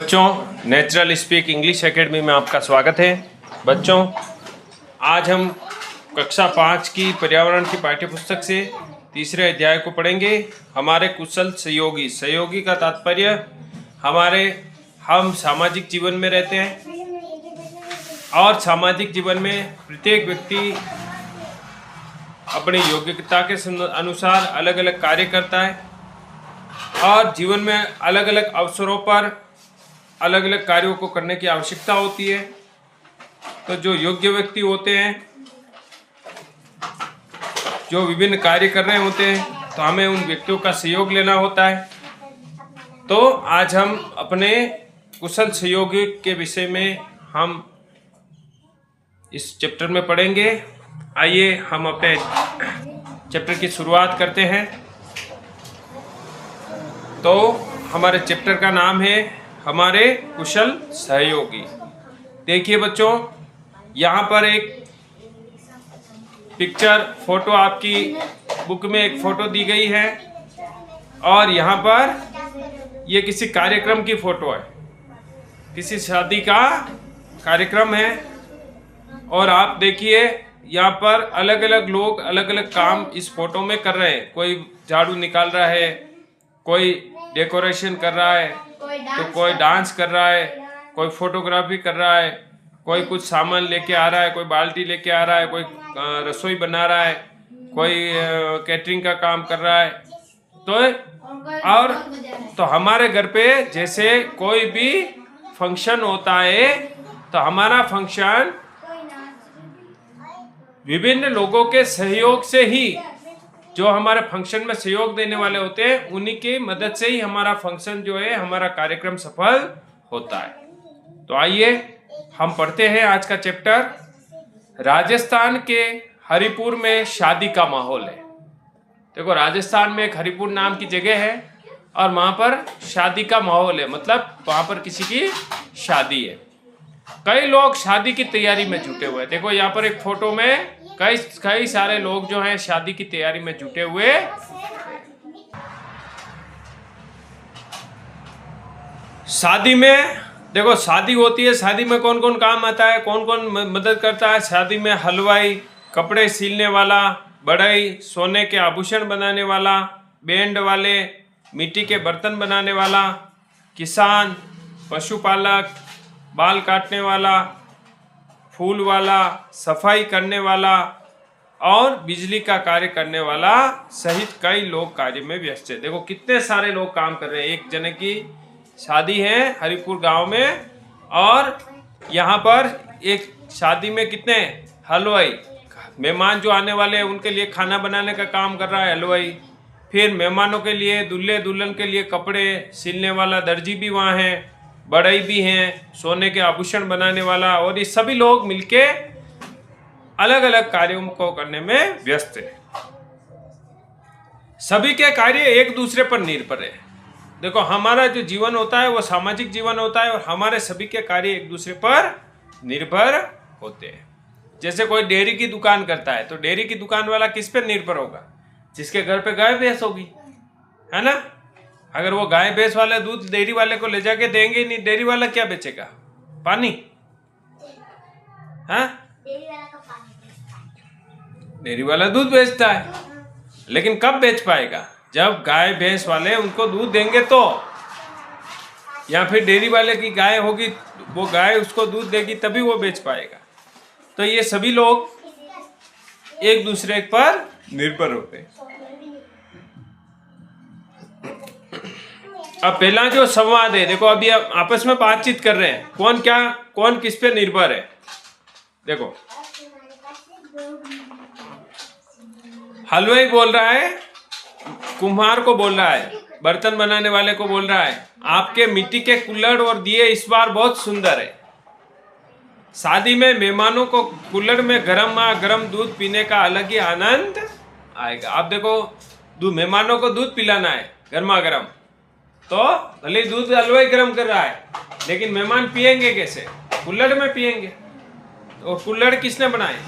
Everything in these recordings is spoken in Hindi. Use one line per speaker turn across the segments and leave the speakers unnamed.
बच्चों, नेचुरल स्पीक इंग्लिश एकेडमी में आपका स्वागत है। बच्चों, आज हम कक्षा 5 की पर्यावरण की पाठ्यपुस्तक से तीसरे अध्याय को पढ़ेंगे। हमारे कुशल सहयोगी। सहयोगी का तात्पर्य हम सामाजिक जीवन में रहते हैं और सामाजिक जीवन में प्रत्येक व्यक्ति अपनी योग्यता के अनुसार अलग अलग कार्य करता है और जीवन में अलग अलग अवसरों पर अलग अलग कार्यों को करने की आवश्यकता होती है। तो जो योग्य व्यक्ति होते हैं, जो विभिन्न कार्य कर रहे होते हैं, तो हमें उन व्यक्तियों का सहयोग लेना होता है। तो आज हम अपने कुशल सहयोगी के विषय में हम इस चैप्टर में पढ़ेंगे। आइए हम अपने चैप्टर की शुरुआत करते हैं। तो हमारे चैप्टर का नाम है हमारे कुशल सहयोगी। देखिए बच्चों, यहाँ पर एक फोटो आपकी बुक में एक फोटो दी गई है और यहाँ पर ये किसी कार्यक्रम की फोटो है, किसी शादी का कार्यक्रम है। और आप देखिए यहाँ पर अलग अलग लोग अलग अलग काम इस फोटो में कर रहे हैं। कोई झाड़ू निकाल रहा है, कोई डेकोरेशन कर रहा है, तो कोई डांस कर रहा है, कोई फोटोग्राफी कर रहा है, कोई कुछ सामान लेके आ रहा है, कोई बाल्टी लेके आ रहा है, कोई रसोई बना रहा है, कोई कैटरिंग का काम कर रहा है। तो हमारे घर पे जैसे कोई भी फंक्शन होता है, तो हमारा फंक्शन विभिन्न लोगों के सहयोग से ही, जो हमारे फंक्शन में सहयोग देने वाले होते हैं, उन्हीं की मदद से ही हमारा फंक्शन जो है, हमारा कार्यक्रम सफल होता है। तो आइए हम पढ़ते हैं आज का चैप्टर। राजस्थान के हरिपुर में शादी का माहौल है। देखो, राजस्थान में एक हरिपुर नाम की जगह है और वहां पर शादी का माहौल है, मतलब वहां पर किसी की शादी है। कई लोग शादी की तैयारी में जुटे हुए हैं। देखो यहाँ पर एक फोटो में कई सारे लोग जो हैं शादी की तैयारी में जुटे हुए। शादी में देखो, शादी होती है, शादी में कौन कौन काम आता है, कौन कौन मदद करता है। शादी में हलवाई, कपड़े सिलने वाला, बढ़ई, सोने के आभूषण बनाने वाला, बैंड वाले, मिट्टी के बर्तन बनाने वाला, किसान, पशुपालक, बाल काटने वाला, फूल वाला, सफाई करने वाला और बिजली का कार्य करने वाला सहित कई लोग कार्य में व्यस्त है। देखो कितने सारे लोग काम कर रहे हैं। एक जने की शादी है हरिपुर गांव में और यहाँ पर एक शादी में कितने हलवाई, मेहमान जो आने वाले हैं उनके लिए खाना बनाने का काम कर रहा है हलवाई। फिर मेहमानों के लिए, दूल्हे दुल्हन के लिए कपड़े सिलने वाला दर्जी भी वहाँ है, बढ़ई भी हैं, सोने के आभूषण बनाने वाला, और ये सभी लोग मिलके अलग अलग कार्यों को करने में व्यस्त है। सभी के कार्य एक दूसरे पर निर्भर है। देखो, हमारा जो जीवन होता है वो सामाजिक जीवन होता है और हमारे सभी के कार्य एक दूसरे पर निर्भर होते हैं। जैसे कोई डेयरी की दुकान करता है, तो डेयरी की दुकान वाला किस पर निर्भर होगा? जिसके घर पे गाय भैंस होगी, है ना। अगर वो गाय भैंस वाला दूध डेयरी वाले को ले जाके देंगे नहीं, डेयरी वाला क्या बेचेगा? पानी। हाँ, डेयरी वाला दूध बेचता है, लेकिन कब बेच पाएगा? जब गाय भैंस वाले उनको दूध देंगे तो, या फिर डेयरी वाले की गाय होगी, वो गाय उसको दूध देगी तभी वो बेच पाएगा। तो ये सभी लोग एक दूसरे पर निर्भर होते हैं। अब पहला जो संवाद है, देखो अभी आप आपस में बातचीत कर रहे हैं, कौन किस पे निर्भर है। देखो, हलवाई बोल रहा है, कुम्हार को बोल रहा है, बर्तन बनाने वाले को बोल रहा है, आपके मिट्टी के कुल्हड़ और दिए इस बार बहुत सुंदर है। शादी में मेहमानों को कुल्हड़ में गरम दूध पीने का अलग ही आनंद आएगा। आप देखो, मेहमानों को दूध पिलाना है गर्मा गर्म, तो भले ही दूध हलवाई गर्म कर रहा है, लेकिन मेहमान पिएंगे कैसे? कुल्हड़ में पिएंगे। तो कुल्हड़ किसने बनाए?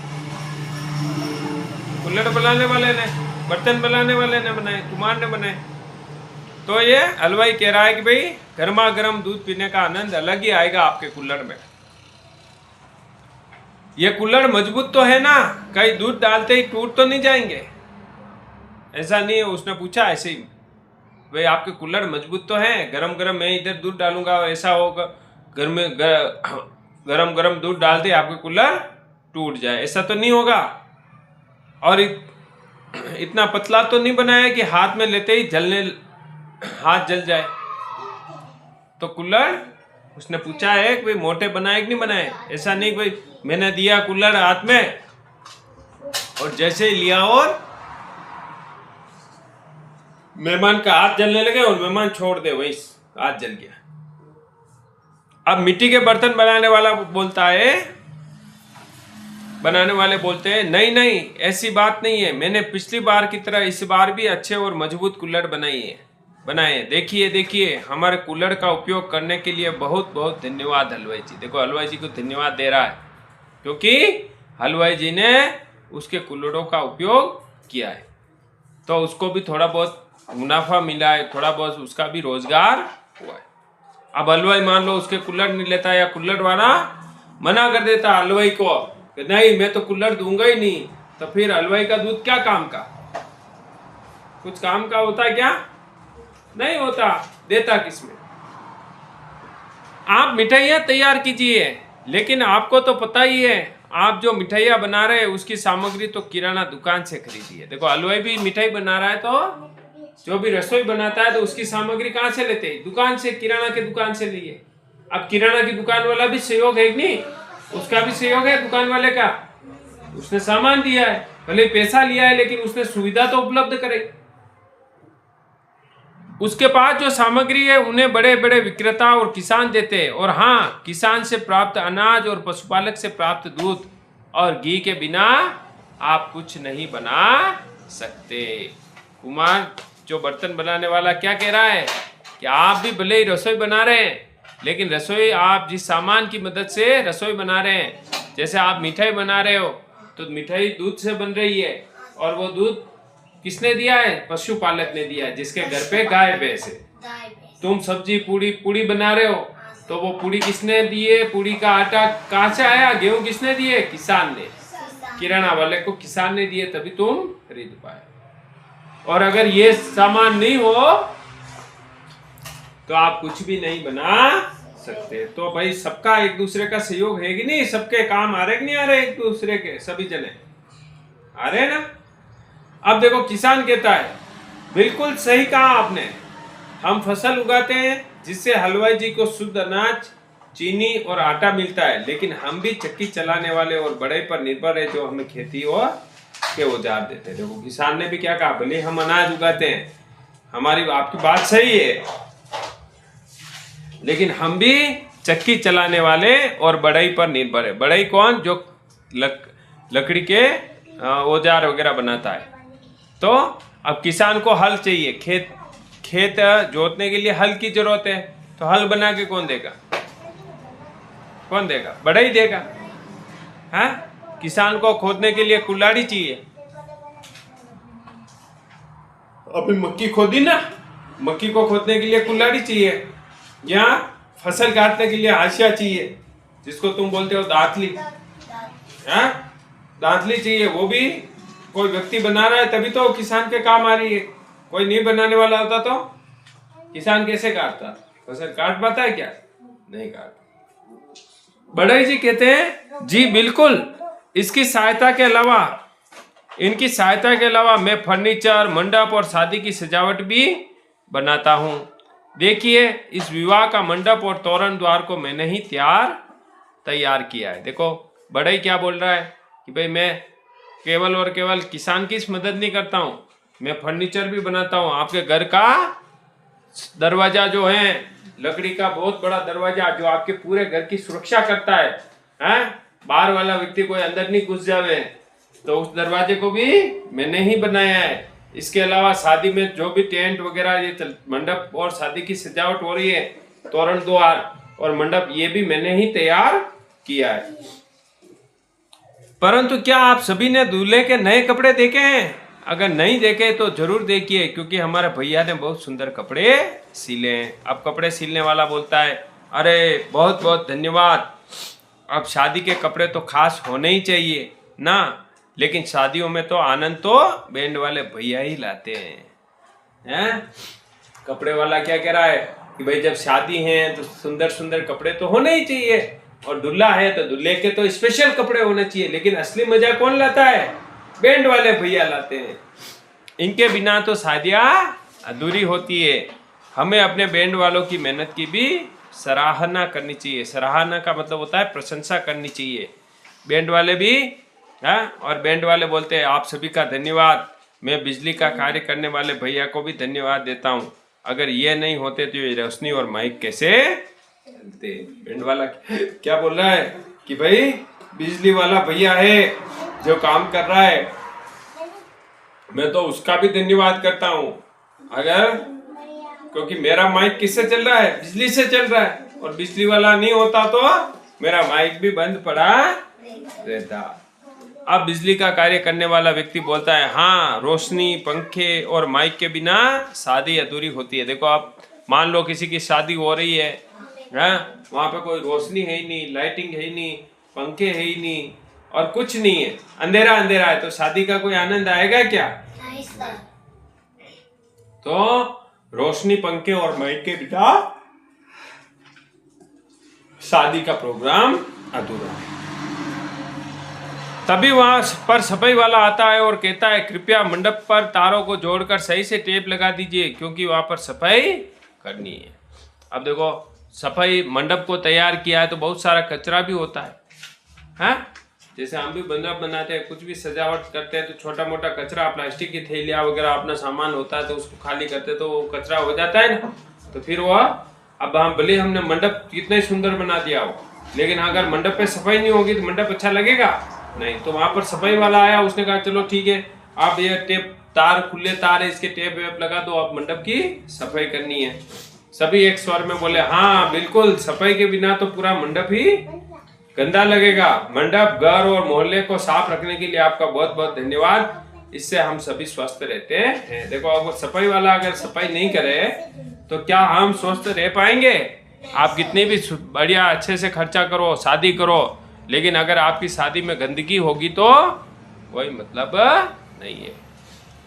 कुल्हड़ बनाने वाले ने, बर्तन बनाने वाले ने बनाए, कुम्हार ने बनाए। तो ये हलवाई कह रहा है कि भाई गर्मा गर्म दूध पीने का आनंद अलग ही आएगा आपके कुल्हड़ में। ये कुल्हड़ मजबूत तो है ना, कहीं दूध डालते ही टूट तो नहीं जाएंगे? ऐसा नहीं है। उसने पूछा ऐसे ही, भाई आपके कुल्हड़ मजबूत तो है, गरम गरम मैं इधर दूध डालूंगा और ऐसा होगा गरम गरम दूध डालते आपके कुल्हड़ टूट जाए, ऐसा तो नहीं होगा। और इतना पतला तो नहीं बनाया कि हाथ में लेते ही हाथ जल जाए। तो कुल्हड़ उसने पूछा है कि भाई मोटे बनाए कि नहीं बनाए? ऐसा नहीं कि भाई मैंने दिया कुल्हड़ हाथ में और जैसे ही लिया और मेहमान का हाथ जलने लगे और मेहमान छोड़ दे, वही हाथ जल गया। अब मिट्टी के बर्तन बनाने वाले बोलते हैं नहीं नहीं, ऐसी बात नहीं है, मैंने पिछली बार की तरह इस बार भी अच्छे और मजबूत कुल्हड़ बनाए। देखिए हमारे कुल्हड़ का उपयोग करने के लिए बहुत बहुत धन्यवाद हलवाई जी। देखो हलवाई जी को धन्यवाद दे रहा है क्योंकि हलवाई जी ने उसके कुल्हड़ों का उपयोग किया है, तो उसको भी थोड़ा बहुत मुनाफा मिला है, थोड़ा बहुत उसका भी रोजगार हुआ है। अब हलवाई मान लो उसके कुल्हड़ नहीं लेता या कुल्हड़ वाला मना कर देता हलवाई को कि नहीं मैं तो कुल्हड़ दूंगा ही नहीं, तो फिर हलवाई का दूध क्या काम का? कुछ काम का होता है क्या? नहीं होता। देता किसमें? आप मिठाइयाँ तैयार कीजिए, लेकिन आपको तो पता ही है आप जो मिठाइयाँ बना रहे हैं उसकी सामग्री तो किराना दुकान से खरीदी। देखो हलवाई भी मिठाई बना रहा है तो जो भी रसोई बनाता है तो उसकी सामग्री कहाँ से लेते हैं? दुकान से, किराना के दुकान से लिए। अब किराना की दुकान वाला भी सहयोग है कि नहीं? उसका भी सहयोग है दुकान वाले का। उसने सामान दिया है, भले पैसा लिया है, लेकिन उसने सुविधा तो उपलब्ध कराई। उसके पास जो सामग्री है उन्हें बड़े बड़े विक्रेता और किसान देते हैं। और हाँ, किसान से प्राप्त अनाज और पशुपालक से प्राप्त दूध और घी के बिना आप कुछ नहीं बना सकते। कुमार जो बर्तन बनाने वाला क्या कह रहा है कि आप भी भले ही रसोई बना रहे हैं, लेकिन रसोई आप जिस सामान की मदद से रसोई बना रहे हैं, जैसे आप मिठाई बना रहे हो तो मिठाई दूध से बन रही है, और वो दूध किसने दिया है? पशुपालक ने दिया है, जिसके घर पे गाय भैंस है। तुम सब्जी पूड़ी बना रहे हो तो वो पूड़ी किसने दी है? पूड़ी का आटा कहाँ से आया? गेहूं किसने दिए? किसान ने। किराना वाले को किसान ने दिए, तभी तुम खरीद पाए। और अगर ये सामान नहीं हो तो आप कुछ भी नहीं बना सकते। तो भाई सबका एक दूसरे का सहयोग है कि नहीं? सबके काम आ रहे कि नहीं आ रहे? एक दूसरे के सभी जने आ रहे ना। अब देखो किसान कहता है, बिल्कुल सही कहा आपने, हम फसल उगाते हैं जिससे हलवाई जी को शुद्ध अनाज, चीनी और आटा मिलता है, लेकिन हम भी चक्की चलाने वाले और बड़े पर निर्भर है जो हमें खेती और के औजार देते हैं। देखो किसान ने भी क्या कहा, भले हम अनाज उगाते हैं, हमारी आपकी बात सही है, लेकिन हम भी चक्की चलाने वाले और बढ़ई पर निर्भर है। बढ़ई कौन? जो लकड़ी के औजार वगैरह बनाता है। तो अब किसान को हल चाहिए, खेत जोतने के लिए हल की जरूरत है, तो हल बना के कौन देगा? बढ़ई देगा। हाँ, किसान को खोदने के लिए कुल्हाड़ी चाहिए। अभी मक्की खोदी ना, मक्की को खोदने के लिए कुल्हाड़ी चाहिए, या फसल काटने के लिए हाशिया चाहिए, जिसको तुम बोलते हो दांतली। हाँ, दांतली चाहिए। वो भी कोई व्यक्ति बना रहा है तभी तो किसान के काम आ रही है। कोई नहीं बनाने वाला होता तो किसान कैसे काटता? फसल काट पाता है क्या? नहीं काटता। बढ़ई जी कहते हैं, जी बिल्कुल, इनकी सहायता के अलावा मैं फर्नीचर, मंडप और शादी की सजावट भी बनाता हूँ। देखिए इस विवाह का मंडप और तोरण द्वार को मैंने ही तैयार किया है। देखो बढ़ई क्या बोल रहा है कि भाई मैं केवल और केवल किसान की मदद नहीं करता हूँ, मैं फर्नीचर भी बनाता हूँ। आपके घर का दरवाजा जो है, लकड़ी का बहुत बड़ा दरवाजा जो आपके पूरे घर की सुरक्षा करता है, बाहर वाला व्यक्ति कोई अंदर नहीं घुस जावे, तो उस दरवाजे को भी मैंने ही बनाया है। इसके अलावा शादी में जो भी टेंट वगैरह, ये मंडप और शादी की सजावट हो रही है, तोरण द्वार और मंडप, ये भी मैंने ही तैयार किया है। परंतु क्या आप सभी ने दूल्हे के नए कपड़े देखे हैं? अगर नहीं देखे तो जरूर देखिए, क्योंकि हमारे भैया ने बहुत सुंदर कपड़े सिले हैं। अब कपड़े सिलने वाला बोलता है अरे बहुत बहुत धन्यवाद, अब शादी के कपड़े तो खास होने ही चाहिए ना, लेकिन शादियों में तो आनंद तो बैंड वाले भैया ही लाते हैं। कपड़े वाला क्या कह रहा है कि भाई जब शादी है तो सुंदर सुंदर कपड़े तो होने ही चाहिए, और दूल्हा है तो दूल्हे के तो स्पेशल कपड़े होने चाहिए, लेकिन असली मजा कौन लाता है? बैंड वाले भैया लाते हैं। इनके बिना तो शादियां अधूरी होती है। हमें अपने बैंड वालों की मेहनत की भी सराहना करनी चाहिए। सराहना का मतलब होता है प्रशंसा करनी चाहिए। बैंड वाले भी और बैंड वाले बोलते हैं आप सभी का धन्यवाद। मैं बिजली का कार्य करने वाले भैया को भी धन्यवाद देता हूँ। अगर ये नहीं होते तो ये रोशनी और माइक कैसे चलते? बैंड वाला क्या बोल रहा है कि भाई बिजली वाला भैया है जो काम कर रहा है, मैं तो उसका भी धन्यवाद करता हूँ। अगर क्योंकि मेरा माइक किससे चल रहा है? बिजली से चल रहा है, और बिजली वाला नहीं होता तो मेरा माइक भी बंद पड़ा रहता। अब बिजली का कार्य करने वाला व्यक्ति बोलता है हाँ, रोशनी, पंखे और माइक के बिना शादी अधूरी होती है। देखो आप मान लो किसी की शादी हो रही है, वहां पे कोई रोशनी है ही नहीं, लाइटिंग है ही नहीं, पंखे है ही नहीं और कुछ नहीं है, अंधेरा अंधेरा है, तो शादी का कोई आनंद आएगा क्या? तो रोशनी, पंखे और माइक के बिना शादी का प्रोग्राम अधूरा है। तभी वहां पर सफाई वाला आता है और कहता है कृपया मंडप पर तारों को जोड़कर सही से टेप लगा दीजिए, क्योंकि वहां पर सफाई करनी है। अब देखो सफाई मंडप को तैयार किया है तो बहुत सारा कचरा भी होता है। जैसे हम भी मंडप बनाते हैं, कुछ भी सजावट करते हैं तो छोटा मोटा कचरा, प्लास्टिक की थैलियाँ वगैरह अपना सामान होता है तो उसको खाली करते तो वो कचरा हो जाता है ना, तो फिर वो अब हम भले हमने मंडप कितना सुंदर बना दिया हो, लेकिन अगर मंडप पे सफाई नहीं होगी तो मंडप अच्छा लगेगा नहीं। तो वहां पर सफाई वाला आया, उसने कहा चलो ठीक है, आप ये टेप तार, खुले तार है, इसके टेप वेप लगा दो, आप मंडप की सफाई करनी है। सभी एक स्वर में बोले हाँ बिल्कुल, सफाई के बिना तो पूरा मंडप ही गंदा लगेगा। मंडप, घर और मोहल्ले को साफ रखने के लिए आपका बहुत बहुत धन्यवाद, इससे हम सभी स्वस्थ रहते हैं। देखो अगर सफाई वाला अगर सफाई नहीं करे तो क्या हम स्वस्थ रह पाएंगे? आप कितने भी बढ़िया अच्छे से खर्चा करो, शादी करो, लेकिन अगर आपकी शादी में गंदगी होगी तो कोई मतलब नहीं है।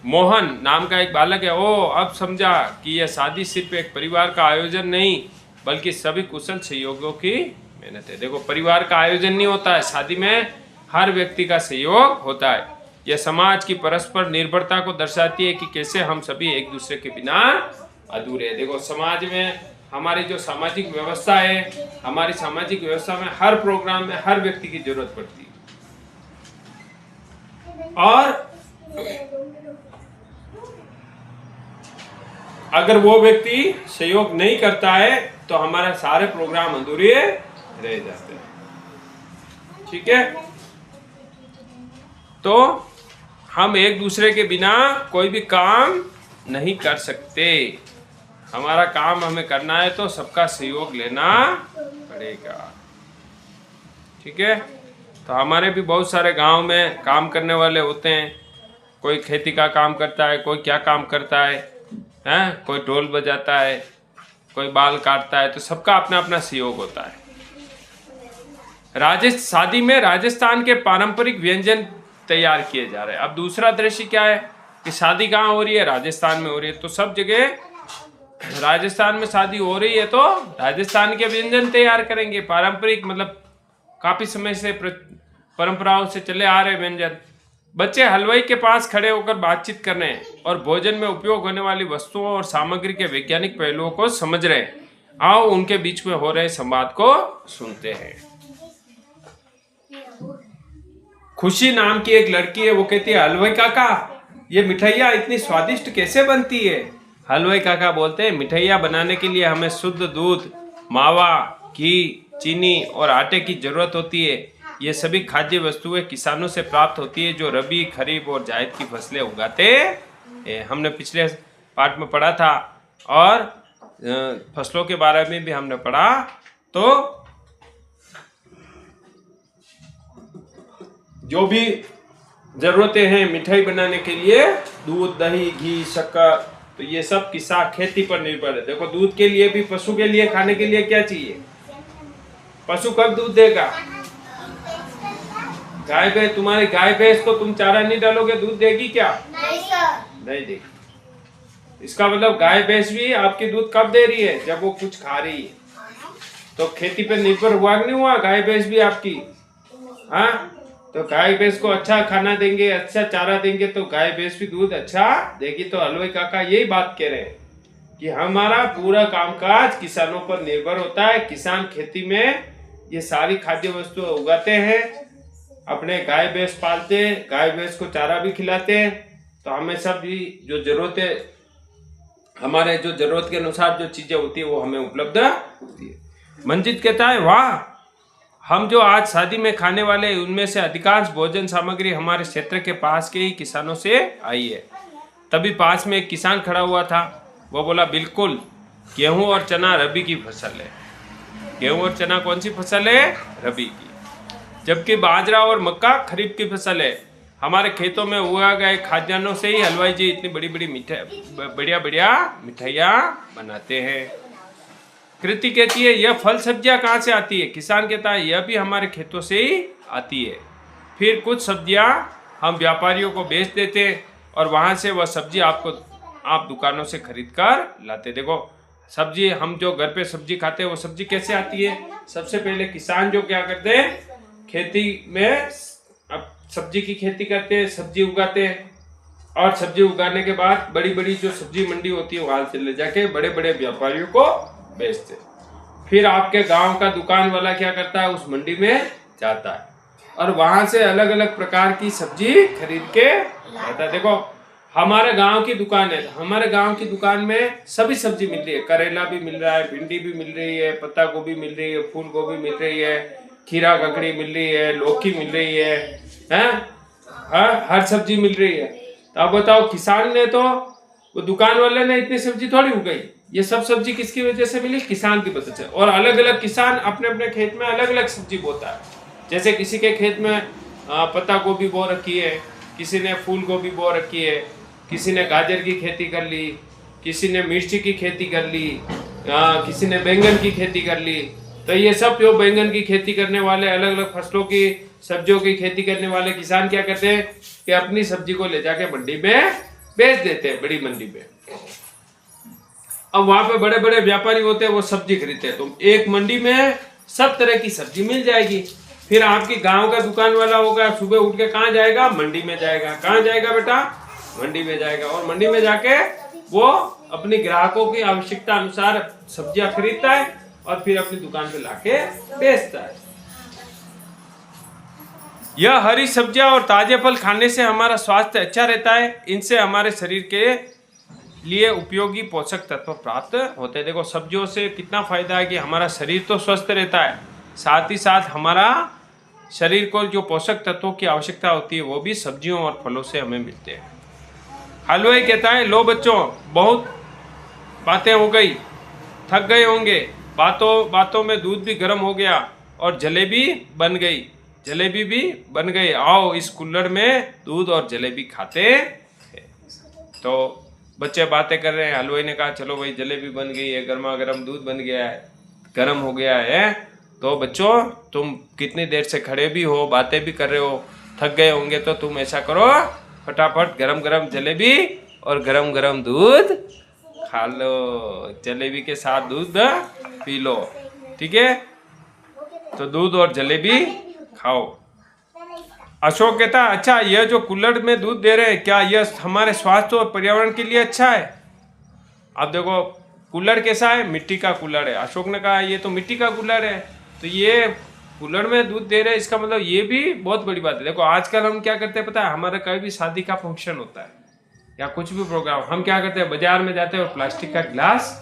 मोहन नाम का एक बालक है, वो अब समझा कि यह शादी सिर्फ एक परिवार का आयोजन नहीं बल्कि सभी कुशल सहयोगियों की मेहनत है। देखो परिवार का आयोजन नहीं होता है, शादी में हर व्यक्ति का सहयोग होता है। यह समाज की परस्पर निर्भरता को दर्शाती है कि कैसे हम सभी एक दूसरे के बिना अधूरे हैं। देखो समाज में हमारी जो सामाजिक व्यवस्था है, हमारी सामाजिक व्यवस्था में हर प्रोग्राम में हर व्यक्ति की जरूरत पड़ती है, और अगर वो व्यक्ति सहयोग नहीं करता है तो हमारे सारे प्रोग्राम अधूरे रह जाते हैं। ठीक है, तो हम एक दूसरे के बिना कोई भी काम नहीं कर सकते। हमारा काम हमें करना है तो सबका सहयोग लेना पड़ेगा। ठीक है, तो हमारे भी बहुत सारे गांव में काम करने वाले होते हैं, कोई खेती का काम करता है, कोई क्या काम करता है, कोई ढोल बजाता है, कोई बाल काटता है, तो सबका अपना अपना सहयोग होता है। शादी में राजस्थान के पारंपरिक व्यंजन तैयार किए जा रहे हैं। अब दूसरा दृश्य क्या है कि शादी कहाँ हो रही है? राजस्थान में हो रही है, तो सब जगह राजस्थान में शादी हो रही है तो राजस्थान के व्यंजन तैयार करेंगे। पारंपरिक मतलब काफी समय से परंपराओं से चले आ रहे व्यंजन। बच्चे हलवाई के पास खड़े होकर बातचीत कर रहे हैं और भोजन में उपयोग होने वाली वस्तुओं और सामग्री के वैज्ञानिक पहलुओं को समझ रहे हैं। आओ उनके बीच में हो रहे संवाद को सुनते हैं। खुशी नाम की एक लड़की है, वो कहती है हलवाई काका ये मिठाइयाँ इतनी स्वादिष्ट कैसे बनती है? हलवाई काका बोलते हैं मिठाइयाँ बनाने के लिए हमें शुद्ध दूध, मावा, घी, चीनी और आटे की जरूरत होती है। ये सभी खाद्य वस्तुएं किसानों से प्राप्त होती है जो रबी, खरीफ और जायद की फसलें उगाते हैं। हमने पिछले पार्ट में पढ़ा था और फसलों के बारे में भी हमने पढ़ा। तो जो भी जरूरतें हैं मिठाई बनाने के लिए, दूध, दही, घी, शक्कर, तो ये सब किसान खेती पर निर्भर है। देखो दूध के लिए भी, पशु के लिए खाने के लिए क्या चाहिए? पशु कब दूध देगा? गाय भैंस, तुम्हारी गाय भैंस को तुम चारा नहीं डालोगे दूध देगी क्या?
नहीं सर।
नहीं देगी। इसका मतलब गाय भैंस भी आपकी दूध कब दे रही है? जब वो कुछ खा रही है। तो खेती पर निर्भर हुआ नहीं हुआ गाय भैंस भी आपकी? हाँ, तो गाय भैंस को अच्छा खाना देंगे, अच्छा चारा देंगे तो गाय भैंस भी दूध अच्छा देगी। तो हलवाई काका यही बात कह रहे हैं कि हमारा पूरा कामकाज किसानों पर निर्भर होता है। किसान खेती में ये सारी खाद्य वस्तुएं उगाते हैं, अपने गाय भैंस पालते हैं, गाय भैंस को चारा भी खिलाते हैं। तो हमें सब भी जो जरूरतें, हमारे जो जरूरत के अनुसार जो चीजें होती है वो हमें उपलब्ध होती है। मंजित कहता है वाह, हम जो आज शादी में खाने वाले उनमें से अधिकांश भोजन सामग्री हमारे क्षेत्र के पास के ही किसानों से आई है। तभी पास में एक किसान खड़ा हुआ था। वो बोला बिल्कुल, गेहूं और चना रबी की फसल है। गेहूं और चना कौन सी फसल है? रबी की। जबकि बाजरा और मक्का खरीफ की फसल है। हमारे खेतों में उगा गए खाद्यान्नों से ही हलवाई जी इतनी बड़ी बड़ी बढ़िया बढ़िया मिठाइयाँ बनाते हैं। कृति कहती है यह फल सब्जियां कहाँ से आती है? किसान कहता है यह भी हमारे खेतों से ही आती है। फिर कुछ सब्जियां हम व्यापारियों को बेच देते हैं और वहाँ से वह सब्जी आप दुकानों से खरीद कर लाते। देखो सब्जी, हम जो घर पे सब्जी खाते हैं वो सब्जी कैसे आती है? सबसे पहले किसान जो क्या करते हैं, खेती में अब सब्जी की खेती करते हैं, सब्जी उगाते हैं और सब्जी उगाने के बाद बड़ी बड़ी जो सब्जी मंडी होती है वहाँ से ले जाके बड़े बड़े व्यापारियों को बेचते। फिर आपके गांव का दुकान वाला क्या करता है, उस मंडी में जाता है और वहां से अलग अलग प्रकार की सब्जी खरीद के लाता है। देखो हमारे गांव की दुकान है, हमारे गांव की दुकान में सभी सब्जी मिल रही है। करेला भी मिल रहा है, भिंडी भी मिल रही है, पत्ता गोभी मिल रही है, फूल गोभी मिल रही है, खीरा ककड़ी मिल रही है, लौकी मिल रही है, हर सब्जी मिल रही है। तो अब बताओ, किसान ने तो, वो दुकान वाले ने इतनी सब्जी थोड़ी उगाई। ये सब सब्जी किसकी वजह से मिली? किसान की वजह से। और अलग अलग किसान अपने अपने खेत में अलग अलग सब्जी बोता है। जैसे किसी के खेत में पत्ता गोभी बो रखी है, किसी ने फूल गोभी बो रखी है, किसी ने गाजर की खेती कर ली, किसी ने मिर्ची की खेती कर ली, किसी ने बैंगन की खेती कर ली। तो ये सब जो बैंगन की खेती करने वाले, अलग अलग फसलों की, सब्जियों की खेती करने वाले किसान क्या करते हैं कि अपनी सब्जी को ले जाके मंडी में बेच देते हैं, बड़ी मंडी में। अब वहां पे बड़े बड़े व्यापारी होते हैं, वो सब्जी खरीदते हैं। तो एक मंडी में सब तरह की सब्जी मिल जाएगी। फिर आपकी गांव का दुकान वाला होगा, सुबह उठ के कहाँ जाएगा? मंडी में जाएगा। कहाँ जाएगा बेटा? मंडी में जाएगा। और मंडी में जाके वो अपने ग्राहकों की आवश्यकता अनुसार सब्जियां खरीदता है और फिर अपनी दुकान पे लाके बेचता है। यह हरी सब्जियां और ताजे फल खाने से हमारा स्वास्थ्य अच्छा रहता है। इनसे हमारे शरीर के लिए उपयोगी पोषक तत्व प्राप्त होते हैं। देखो सब्जियों से कितना फायदा है कि हमारा शरीर तो स्वस्थ रहता है, साथ ही साथ हमारा शरीर को जो पोषक तत्वों की आवश्यकता होती है वो भी सब्जियों और फलों से हमें मिलते हैं। हलवाई कहता है लो बच्चों, बहुत बातें हो गई, थक गए होंगे, बातों बातों में दूध भी गर्म हो गया और जलेबी बन गई, जलेबी भी बन गई। आओ इस कुल्हड़ में दूध और जलेबी खाते हैं। तो बच्चे बातें कर रहे हैं। हलवाई ने कहा चलो भाई जलेबी बन गई है, गर्मा गर्म दूध बन गया है, गर्म हो गया है। तो बच्चों तुम कितनी देर से खड़े भी हो, बातें भी कर रहे हो, थक गए होंगे, तो तुम ऐसा करो फटाफट गरम गरम जलेबी और गरम गरम दूध खा लो, जलेबी के साथ दूध पी लो, ठीक है? तो दूध और जलेबी खाओ। अशोक कहता है अच्छा यह जो कुल्हड़ में दूध दे रहे हैं, क्या यह हमारे स्वास्थ्य और पर्यावरण के लिए अच्छा है? अब देखो कुल्हड़ कैसा है? मिट्टी का कुल्हड़ है। अशोक ने कहा ये तो मिट्टी का कुल्हड़ है, तो ये कुल्हड़ में दूध दे रहे हैं, इसका मतलब ये भी बहुत बड़ी बात है। देखो आजकल हम क्या करते हैं पता है, हमारा कहीं भी शादी का फंक्शन होता है या कुछ भी प्रोग्राम, हम क्या करते हैं, बाजार में जाते हैं और प्लास्टिक का गिलास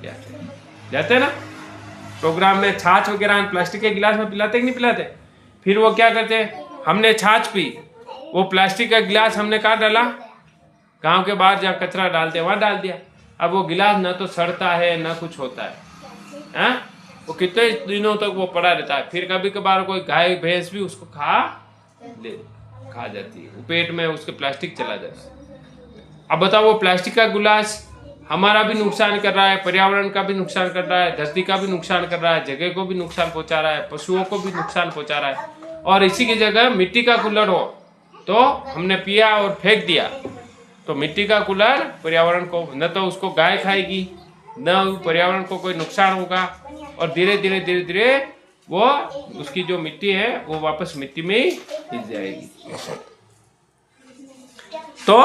जाते हैं ना, प्रोग्राम में छाछ वगैरह प्लास्टिक के गिलास में पिलाते कि नहीं पिलाते? फिर वो क्या करते हैं, हमने छाछ पी, वो प्लास्टिक का गिलास हमने कहाँ डाला? गांव के बाहर जहाँ कचरा डालते हैं वहाँ डाल दिया। अब वो गिलास ना तो सड़ता है ना कुछ होता है, वो कितने दिनों तक वो पड़ा रहता है। फिर कभी कभार कोई गाय भैंस भी उसको खा ले। खा जाती है, पेट में उसके प्लास्टिक चला जाता है। अब बताओ वो प्लास्टिक का गिलास हमारा भी नुकसान कर रहा है, पर्यावरण का भी नुकसान कर रहा है, धरती का भी नुकसान कर रहा है, जगह को भी नुकसान पहुंचा रहा है, पशुओं को भी नुकसान पहुंचा रहा है। और इसी की जगह मिट्टी का कूलर हो तो हमने पिया और फेंक दिया, तो मिट्टी का कूलर पर्यावरण को न तो उसको गाय खाएगी, न पर्यावरण को कोई नुकसान होगा, और धीरे धीरे वो उसकी जो मिट्टी है वो वापस मिट्टी में ही मिल जाएगी। तो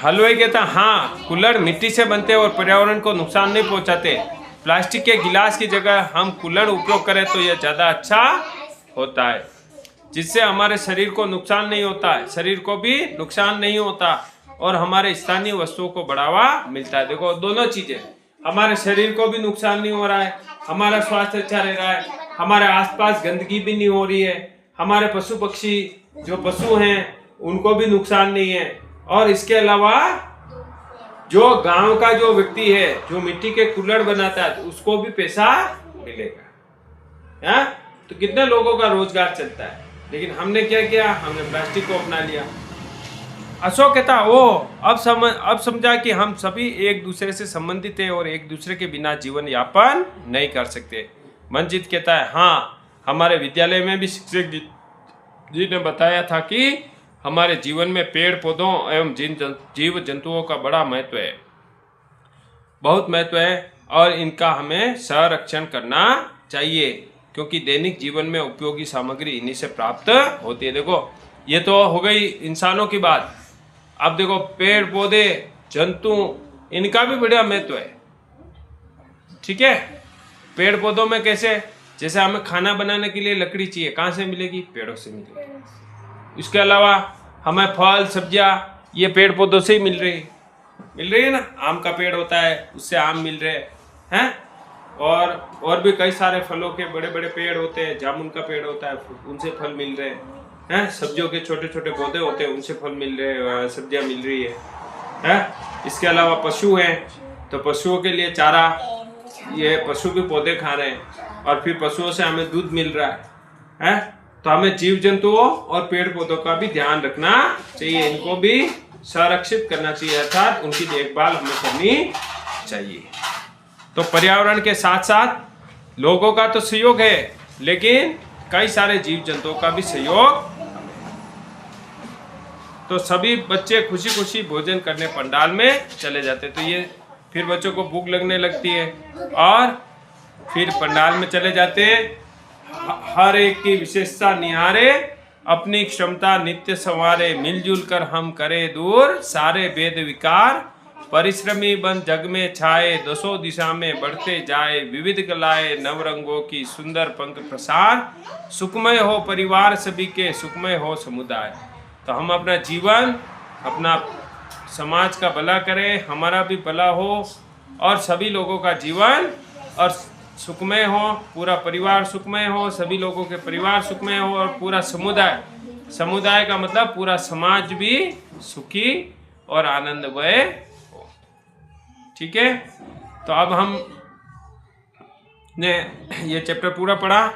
हलवाई कहता हाँ, कूलर मिट्टी से बनते और पर्यावरण को नुकसान नहीं पहुंचाते, प्लास्टिक के गिलास की जगह हम कूलर उपयोग करें तो यह ज़्यादा अच्छा होता है, जिससे हमारे शरीर को नुकसान नहीं होता है, शरीर को भी नुकसान नहीं होता और हमारे स्थानीय वस्तुओं को बढ़ावा मिलता है। देखो दोनों चीजें, हमारे शरीर को भी नुकसान नहीं हो रहा है, हमारा स्वास्थ्य अच्छा रह रहा है, हमारे आसपास गंदगी भी नहीं हो रही है, हमारे पशु पक्षी जो पशु हैं उनको भी नुकसान नहीं है, और इसके अलावा जो गांव का जो व्यक्ति है जो मिट्टी के कूलर बनाता है उसको भी पैसा मिलेगा। हाँ, तो कितने लोगों का रोजगार चलता है। लेकिन हमने क्या किया, हमने प्लास्टिक को अपना लिया। अशोक कहता वो अब समझा कि हम सभी एक दूसरे से संबंधित है और एक दूसरे के बिना जीवन यापन नहीं कर सकते। मंजित कहता है हाँ, हमारे विद्यालय में भी शिक्षक जी ने बताया था कि हमारे जीवन में पेड़ पौधों एवं जीव जंतुओं का बड़ा महत्व है, बहुत महत्व है, और इनका हमें संरक्षण करना चाहिए क्योंकि दैनिक जीवन में उपयोगी सामग्री इन्हीं से प्राप्त होती है। देखो ये तो हो गई इंसानों की बात। अब देखो पेड़ पौधे जंतु इनका भी बड़ा महत्व है। ठीक है, पेड़ पौधों में कैसे, जैसे हमें खाना बनाने के लिए लकड़ी चाहिए, कहाँ से मिलेगी, पेड़ों से मिलेगी। इसके अलावा हमें फल सब्जियां ये पेड़ पौधों से ही मिल रही है ना। आम का पेड़ होता है उससे आम मिल रहे हैं, और भी कई सारे फलों के बड़े बड़े पेड़ होते हैं, जामुन का पेड़ होता है उनसे फल मिल रहे हैं, सब्जियों के छोटे छोटे पौधे होते हैं उनसे फल मिल रहे हैं, सब्जियां मिल रही है। इसके अलावा पशु हैं तो पशुओं के लिए चारा, ये पशु भी पौधे खा रहे हैं, और फिर पशुओं से हमें दूध मिल रहा है। तो हमें जीव जंतुओं और पेड़ पौधों का भी ध्यान रखना चाहिए, इनको भी संरक्षित करना चाहिए, अर्थात उनकी देखभाल हमें करनी चाहिए। तो पर्यावरण के साथ साथ लोगों का तो सहयोग है, लेकिन कई सारे जीव जंतुओं का भी सहयोग। तो सभी बच्चे खुशी खुशी भोजन करने पंडाल में चले जाते, तो ये फिर बच्चों को भूख लगने लगती है और फिर पंडाल में चले जाते हैं। हर एक की विशेषता निहारे, अपनी क्षमता नित्य संवारे, मिलजुल कर हम करे दूर सारे भेद विकार, परिश्रमी बन जग में छाए, दसों दिशा में बढ़ते जाए, विविध कलाएं नवरंगों की सुंदर पंख प्रसार, सुखमय हो परिवार सभी के, सुखमय हो समुदाय। तो हम अपना जीवन, अपना समाज का भला करें, हमारा भी भला हो और सभी लोगों का जीवन और सुखमय हो, पूरा परिवार सुखमय हो, सभी लोगों के परिवार सुखमय हो, और पूरा समुदाय का मतलब पूरा समाज भी सुखी और आनंदमय हो। ठीक है, तो अब हम ने ये चैप्टर पूरा पढ़ा।